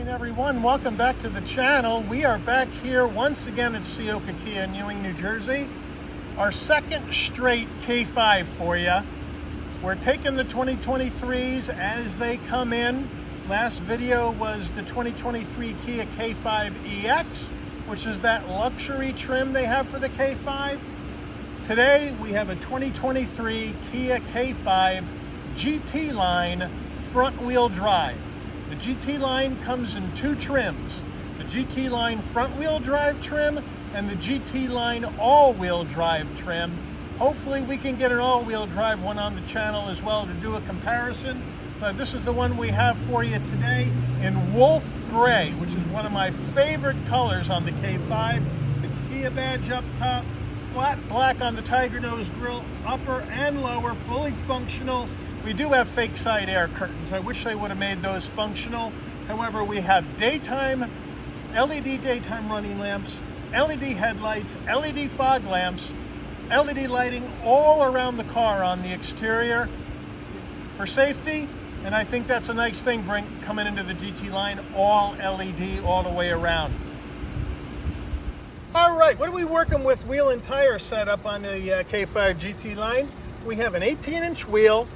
morning, everyone. Welcome back to the channel. We are back here once again at Ciocca Kia in Ewing, New Jersey. Our second straight K5 for you. We're taking the 2023s as they come in. Last video was the 2023 Kia K5 EX, which is that luxury trim they have for the K5. Today we have a 2023 Kia K5 GT line front-wheel drive. The GT line comes in two trims, the GT line front-wheel drive trim and the GT line all-wheel drive trim. Hopefully we can get an all-wheel drive one on the channel as well to do a comparison. But this is the one we have for you today in wolf gray, which is one of my favorite colors on the K5. The Kia badge up top, flat black on the Tiger Nose grille, upper and lower, fully functional. We do have fake side air curtains. I wish they would have made those functional. However, we have daytime, LED daytime running lamps, LED headlights, LED fog lamps, LED lighting all around the car on the exterior for safety. And I think that's a nice thing coming into the GT line, all LED all the way around. All right, what are we working with wheel and tire setup on the K5 GT line? We have an 18-inch wheel,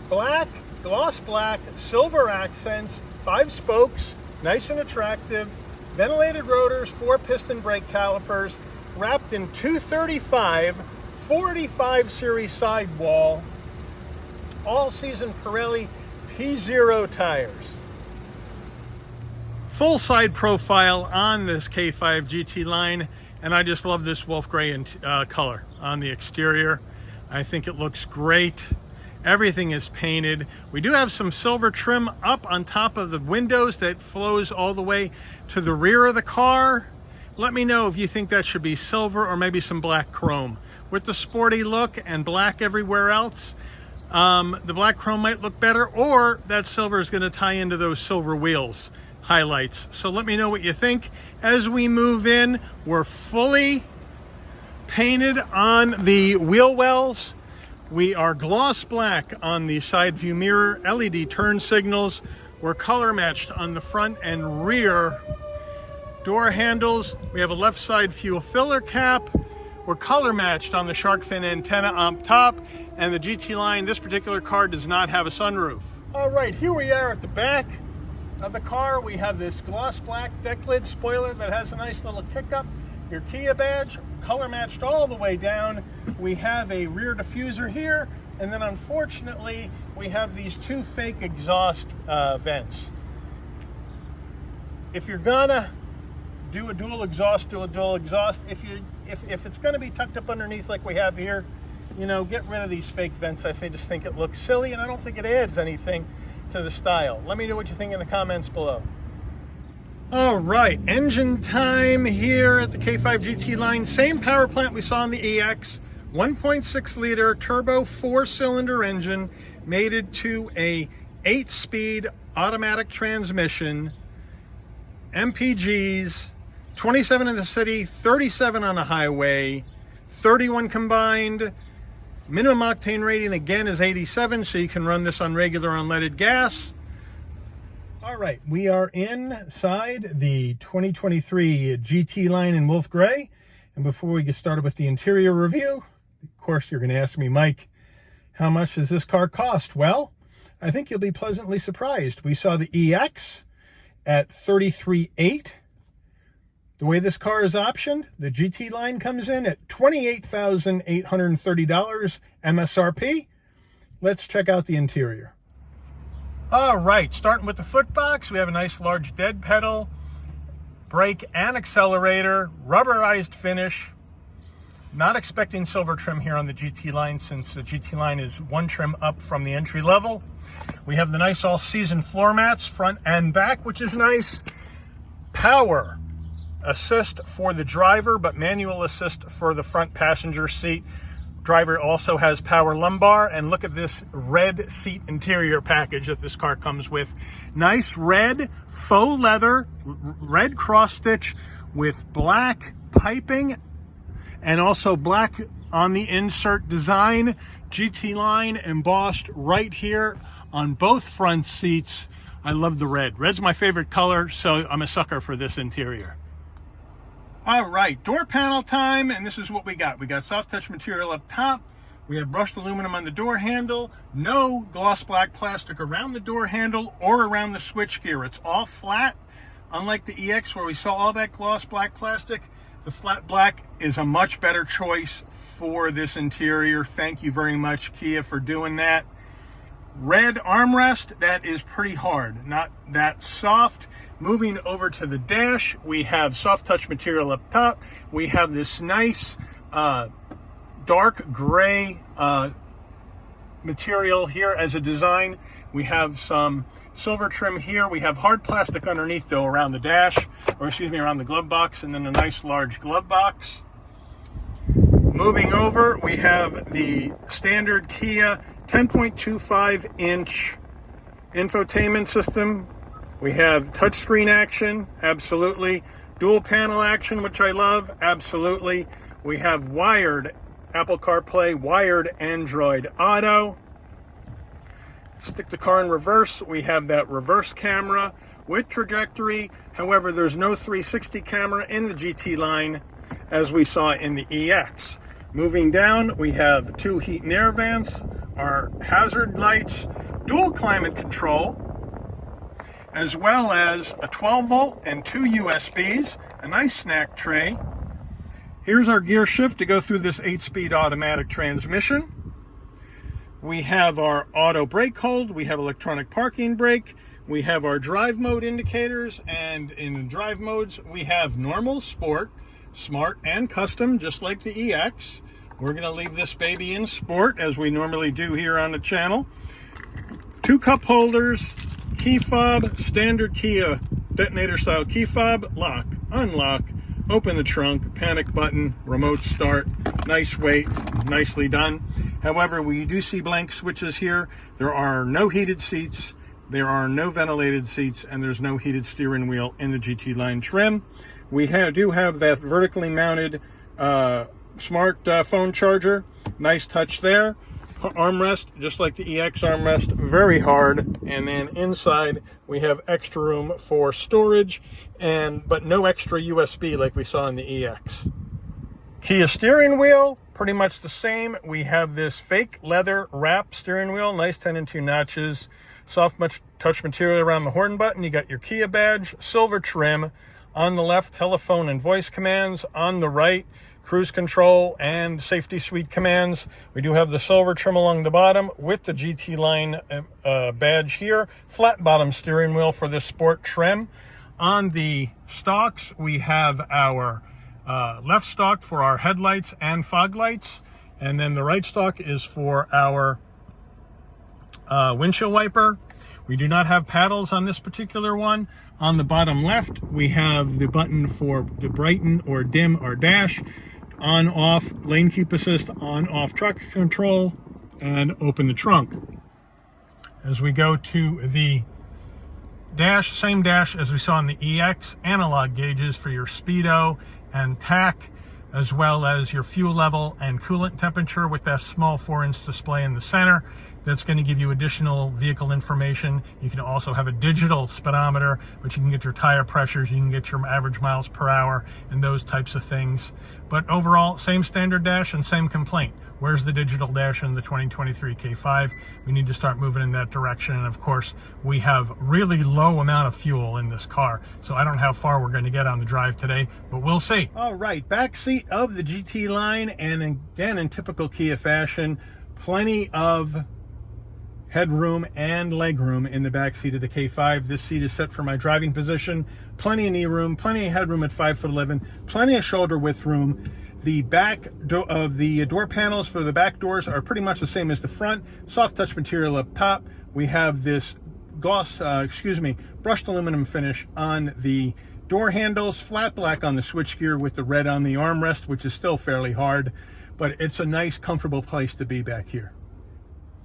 black, gloss black, silver accents, 5 spokes, nice and attractive, ventilated rotors, 4 piston brake calipers, wrapped in 235 45 series sidewall, all-season Pirelli P0 tires. Full side profile on this K5 GT line, and I just love this wolf gray color on the exterior. I think it looks great. Everything is painted. We do have some silver trim up on top of the windows that flows all the way to the rear of the car. Let me know if you think that should be silver or maybe some black chrome. With the sporty look and black everywhere else, the black chrome might look better, or that silver is going to tie into those silver wheels highlights. So let me know what you think. As we move in, we're fully painted on the wheel wells. We are gloss black on the side view mirror, LED turn signals. We're color matched on the front and rear door handles. We have a left side fuel filler cap. We're color matched on the shark fin antenna up top, and the GT line, this particular car does not have a sunroof. All right, here we are at the back of the car. We have this gloss black deck lid spoiler that has a nice little kick up. Your Kia badge, color matched all the way down. We have a rear diffuser here, and then unfortunately we have these 2 fake exhaust vents. If you're gonna do a dual exhaust, do a dual exhaust. If it's gonna be tucked up underneath like we have here, you know, get rid of these fake vents. I just think it looks silly, and I don't think it adds anything to the style. Let me know what you think in the comments below. All right, engine time here at the K5 GT line. Same power plant we saw in the EX, 1.6 liter turbo 4-cylinder engine, mated to a 8-speed automatic transmission, MPGs, 27 in the city, 37 on the highway, 31 combined. Minimum octane rating again is 87, so you can run this on regular unleaded gas. All right, we are inside the 2023 GT line in wolf gray. And before we get started with the interior review, of course, you're going to ask me, Mike, how much does this car cost? Well, I think you'll be pleasantly surprised. We saw the EX at $33,800. The way this car is optioned, the GT line comes in at $28,830 MSRP. Let's check out the interior. All right, starting with the foot box, we have a nice large dead pedal, brake and accelerator, rubberized finish. Not expecting silver trim here on the GT line, since the GT line is 1 trim up from the entry level. We have the nice all-season floor mats, front and back, which is nice. Power assist for the driver, but manual assist for the front passenger seat. Driver also has power lumbar, and look at this red seat interior package that this car comes with. Nice red faux leather, red cross stitch with black piping, and also black on the insert design. GT line embossed right here on both front seats. I love the red. Red's my favorite color, so I'm a sucker for this interior. All right, door panel time, and this is what we got. We got soft touch material up top. We have brushed aluminum on the door handle. No gloss black plastic around the door handle or around the switchgear. It's all flat. Unlike the EX where we saw all that gloss black plastic, the flat black is a much better choice for this interior. Thank you very much, Kia, for doing that. Red armrest, that is pretty hard, not that soft. Moving over to the dash, we have soft touch material up top. We have this nice dark gray material here as a design. We have some silver trim here. We have hard plastic underneath though around the dash, or excuse me, around the glove box, and then a nice large glove box. Moving over, we have the standard Kia 10.25 inch infotainment system. We have touchscreen action, absolutely. Dual panel action, which I love, absolutely. We have wired Apple CarPlay, wired Android Auto. Stick the car in reverse. We have that reverse camera with trajectory. However, there's no 360 camera in the GT line as we saw in the EX. Moving down, we have 2 heat and air vents, our hazard lights, dual climate control, as well as a 12 volt and 2 USBs, a nice snack tray. Here's our gear shift to go through this 8-speed automatic transmission. We have our auto brake hold, we have electronic parking brake, we have our drive mode indicators, and in the drive modes we have normal, sport, smart, and custom, just like the EX. We're going to leave this baby in sport as we normally do here on the channel. 2 cup holders, key fob, standard Kia detonator style key fob, lock, unlock, open the trunk, panic button, remote start, nice weight, nicely done. However, we do see blank switches here. There are no heated seats, there are no ventilated seats, and there's no heated steering wheel in the GT line trim. We do have that vertically mounted smart phone charger. Nice touch there. Armrest, just like the EX armrest, very hard. And then inside we have extra room for storage, but no extra USB like we saw in the EX. Kia steering wheel, pretty much the same. We have this fake leather wrap steering wheel, nice 10 and 2 notches, soft touch material around the horn button. You got your Kia badge, silver trim. On the left, telephone and voice commands. On the right, cruise control and safety suite commands. We do have the silver trim along the bottom with the GT line badge here. Flat bottom steering wheel for this sport trim. On the stalks, we have our left stalk for our headlights and fog lights, and then the right stalk is for our windshield wiper. We do not have paddles on this particular one. On the bottom left, we have the button for the brighten or dim our dash, on off lane keep assist, on off traction control, and open the trunk. As we go to the dash, same dash as we saw in the EX, analog gauges for your speedo and tach, as well as your fuel level and coolant temperature with that small 4-inch display in the center. That's going to give you additional vehicle information. You can also have a digital speedometer, but you can get your tire pressures, you can get your average miles per hour, and those types of things. But overall, same standard dash and same complaint. Where's the digital dash in the 2023 K5? We need to start moving in that direction. And of course, we have really low amount of fuel in this car, so I don't know how far we're going to get on the drive today, but we'll see. All right, back seat of the GT line, and again, in typical Kia fashion, plenty of headroom and legroom in the back seat of the K5. This seat is set for my driving position. Plenty of knee room, plenty of headroom at 5'11", plenty of shoulder width room. The back of the door panels for the back doors are pretty much the same as the front. Soft touch material up top. We have this brushed aluminum finish on the door handles, flat black on the switchgear with the red on the armrest, which is still fairly hard, but it's a nice, comfortable place to be back here.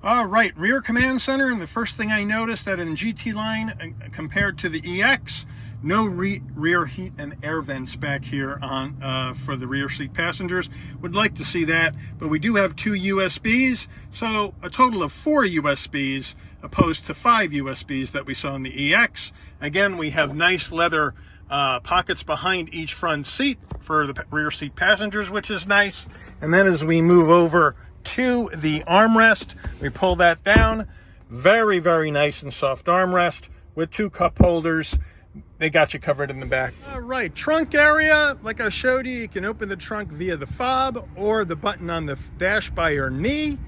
All right, rear command center, and the first thing I noticed that in GT line compared to the EX, No rear heat and air vents back here on for the rear seat passengers. Would like to see that, but we do have 2 USBs, so a total of 4 USBs opposed to 5 USBs that we saw in the EX. Again, we have nice leather pockets behind each front seat for the rear seat passengers, which is nice. And then as we move over to the armrest, we pull that down. Very, very nice and soft armrest with 2 cup holders. They got you covered in the back. All right, trunk area. Like I showed you, you can open the trunk via the fob or the button on the dash by your knee,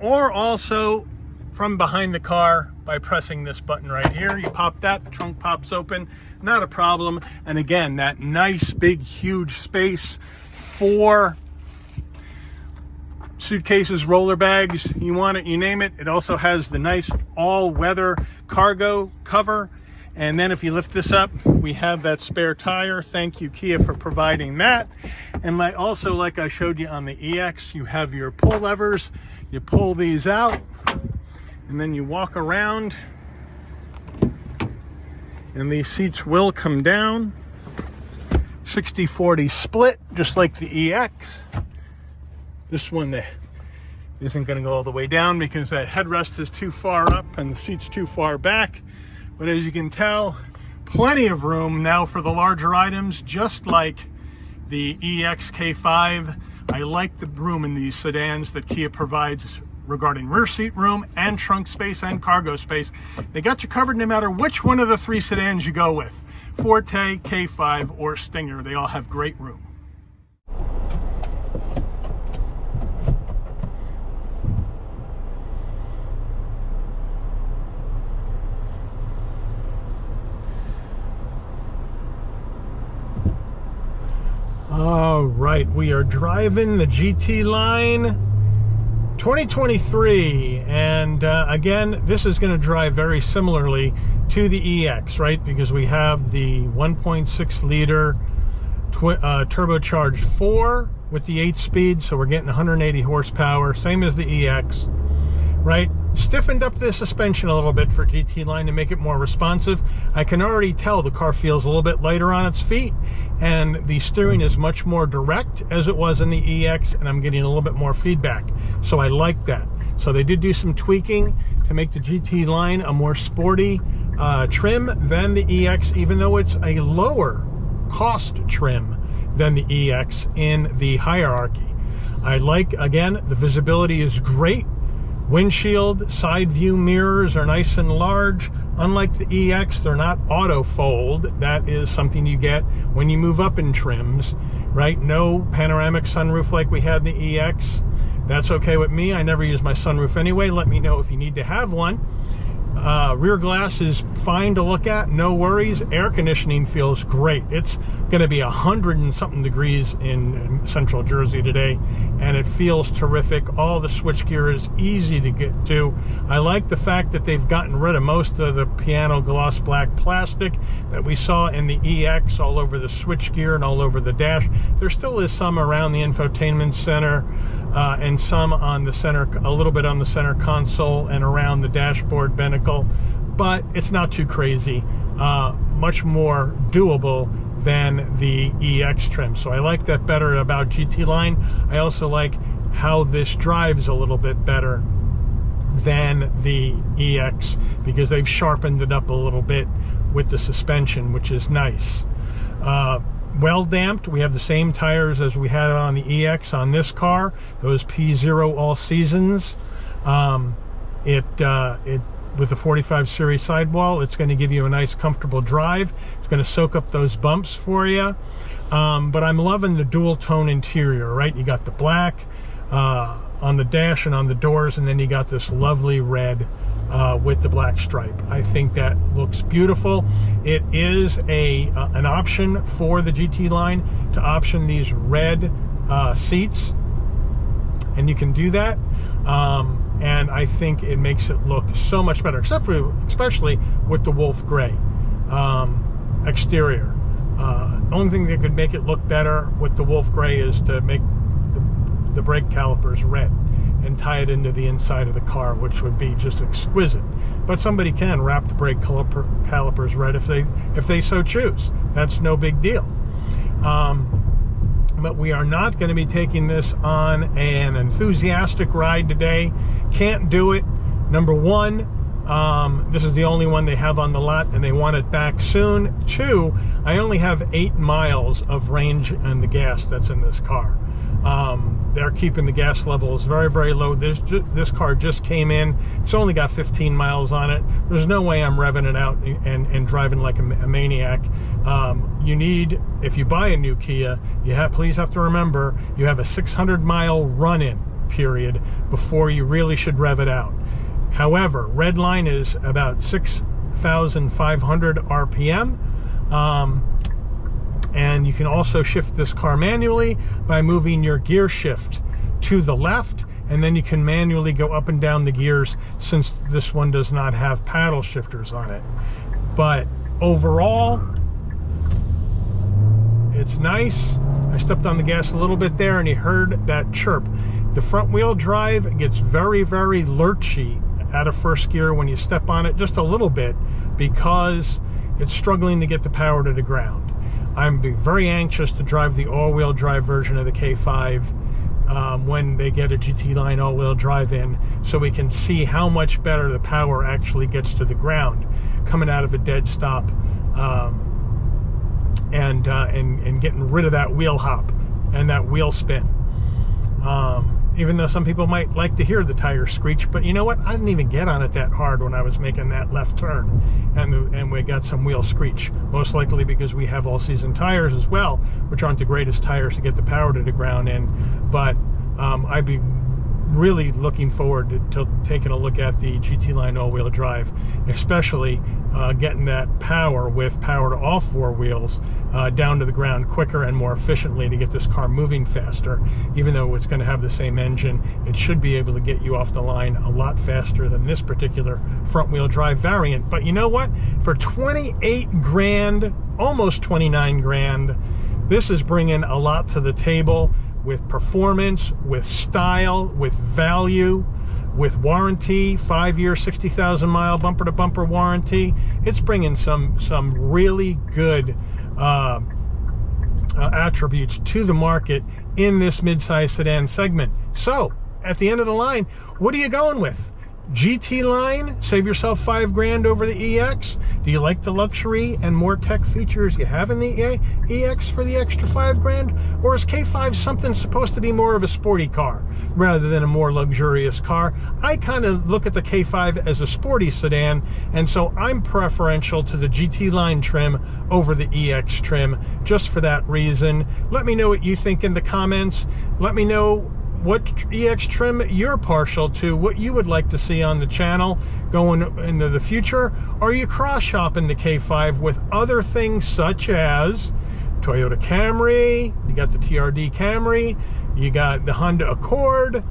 or also from behind the car by pressing this button right here. You pop that, the trunk pops open, not a problem. And again, that nice, big, huge space for suitcases, roller bags, you want it, you name it. It also has the nice all-weather cargo cover. And then if you lift this up, we have that spare tire. Thank you, Kia, for providing that. And also, like I showed you on the EX, you have your pull levers. You pull these out, and then you walk around, and these seats will come down. 60-40 split, just like the EX. This one isn't going to go all the way down because that headrest is too far up and the seat's too far back. But as you can tell, plenty of room now for the larger items, just like the EX K5. I like the room in these sedans that Kia provides regarding rear seat room and trunk space and cargo space. They got you covered no matter which one of the 3 sedans you go with. Forte, K5, or Stinger. They all have great room. All right, we are driving the GT line 2023, and again, this is going to drive very similarly to the EX, right? Because we have the 1.6 liter turbocharged 4 with the 8-speed, so we're getting 180 horsepower, same as the EX, right? Stiffened up the suspension a little bit for GT line to make it more responsive. I can already tell the car feels a little bit lighter on its feet, and the steering is much more direct as it was in the EX, and I'm getting a little bit more feedback. So I like that. So they did do some tweaking to make the GT line a more sporty trim than the EX, even though it's a lower cost trim than the EX in the hierarchy. I like, again, the visibility is great. Windshield, side view mirrors are nice and large. Unlike the EX, they're not auto fold. That is something you get when you move up in trims, right? No panoramic sunroof like we had in the EX. That's okay with me. I never use my sunroof anyway. Let me know if you need to have one. Rear glass is fine to look at, no worries. Air conditioning feels great. It's going to be 100 and something degrees in central Jersey today, and it feels terrific. All the switchgear is easy to get to. I like the fact that they've gotten rid of most of the piano gloss black plastic that we saw in the EX all over the switchgear and all over the dash. There still is some around the infotainment center, and some on the center, a little bit on the center console and around the dashboard binnacle, but it's not too crazy. Much more doable than the EX trim. So I like that better about GT line. I also like how this drives a little bit better than the EX because they've sharpened it up a little bit with the suspension, which is nice. Well damped. We have the same tires as we had on the EX on this car, those P0 all seasons. With the 45 series sidewall, it's going to give you a nice comfortable drive. It's going to soak up those bumps for you. But I'm loving the dual tone interior, right? You got the black on the dash and on the doors, and then you got this lovely red with the black stripe. I think that looks beautiful. It is an option for the GT line to option these red seats, and you can do that. And I think it makes it look so much better, especially with the wolf gray exterior. The only thing that could make it look better with the wolf gray is to make the brake calipers red, and tie it into the inside of the car, which would be just exquisite. But somebody can wrap the brake calipers red if they so choose. That's no big deal. But we are not going to be taking this on an enthusiastic ride today. Can't do it. Number one, this is the only one they have on the lot, and they want it back soon. Two, I only have 8 miles of range on the gas that's in this car. They're keeping the gas levels very, very low. This car just came in. It's only got 15 miles on it. There's no way I'm revving it out and driving like a maniac. You need, if you buy a new Kia, please have to remember you have a 600-mile run-in period before you really should rev it out. However, red line is about 6,500 RPM. And you can also shift this car manually by moving your gear shift to the left, and then you can manually go up and down the gears, since this one does not have paddle shifters on it. But overall, it's nice. I stepped on the gas a little bit there and you heard that chirp. The front wheel drive gets very, very lurchy out of first gear when you step on it just a little bit, because it's struggling to get the power to the ground. I'm very anxious to drive the all-wheel drive version of the K5 when they get a GT line all-wheel drive in, so we can see how much better the power actually gets to the ground coming out of a dead stop, and getting rid of that wheel hop and that wheel spin. Even though some people might like to hear the tires screech, but you know what? I didn't even get on it that hard when I was making that left turn, and we got some wheel screech, most likely because we have all-season tires as well, which aren't the greatest tires to get the power to the ground in. But I'd be really looking forward to taking a look at the GT line all-wheel drive, especially getting that power with power to all 4 wheels down to the ground quicker and more efficiently to get this car moving faster. Even though it's going to have the same engine, it should be able to get you off the line a lot faster than this particular front wheel drive variant. But you know what? For 28 grand, almost 29 grand, this is bringing a lot to the table, with performance, with style, with value, with warranty, 5-year, 60,000-mile bumper-to-bumper warranty. It's bringing some really good attributes to the market in this midsize sedan segment. So, at the end of the line, what are you going with? GT line, save yourself 5 grand over the EX. Do you like the luxury and more tech features you have in the EX for the extra 5 grand? Or is K5 something supposed to be more of a sporty car rather than a more luxurious car? I kind of look at the K5 as a sporty sedan, and so I'm preferential to the GT line trim over the EX trim just for that reason. Let me know what you think in the comments. Let me know what EX trim you're partial to, what you would like to see on the channel going into the future. Are you cross-shopping the K5 with other things such as Toyota Camry? You got the TRD Camry, you got the Honda Accord.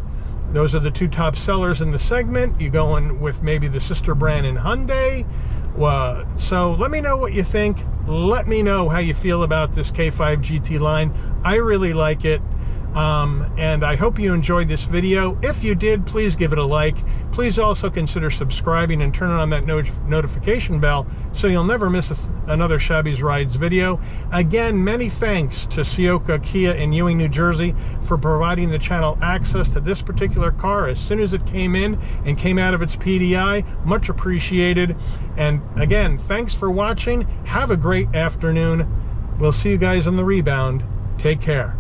Those are the 2 top sellers in the segment. You going with maybe the sister brand in Hyundai? So let me know what you think. Let me know how you feel about this K5 GT line. I really like it. And I hope you enjoyed this video. If you did, please give it a like. Please also consider subscribing and turning on that notification bell so you'll never miss another Shabby's Rides video. Again, many thanks to Ciocca Kia in Ewing, New Jersey for providing the channel access to this particular car as soon as it came in and came out of its PDI. Much appreciated. And again, thanks for watching. Have a great afternoon. We'll see you guys on the rebound. Take care.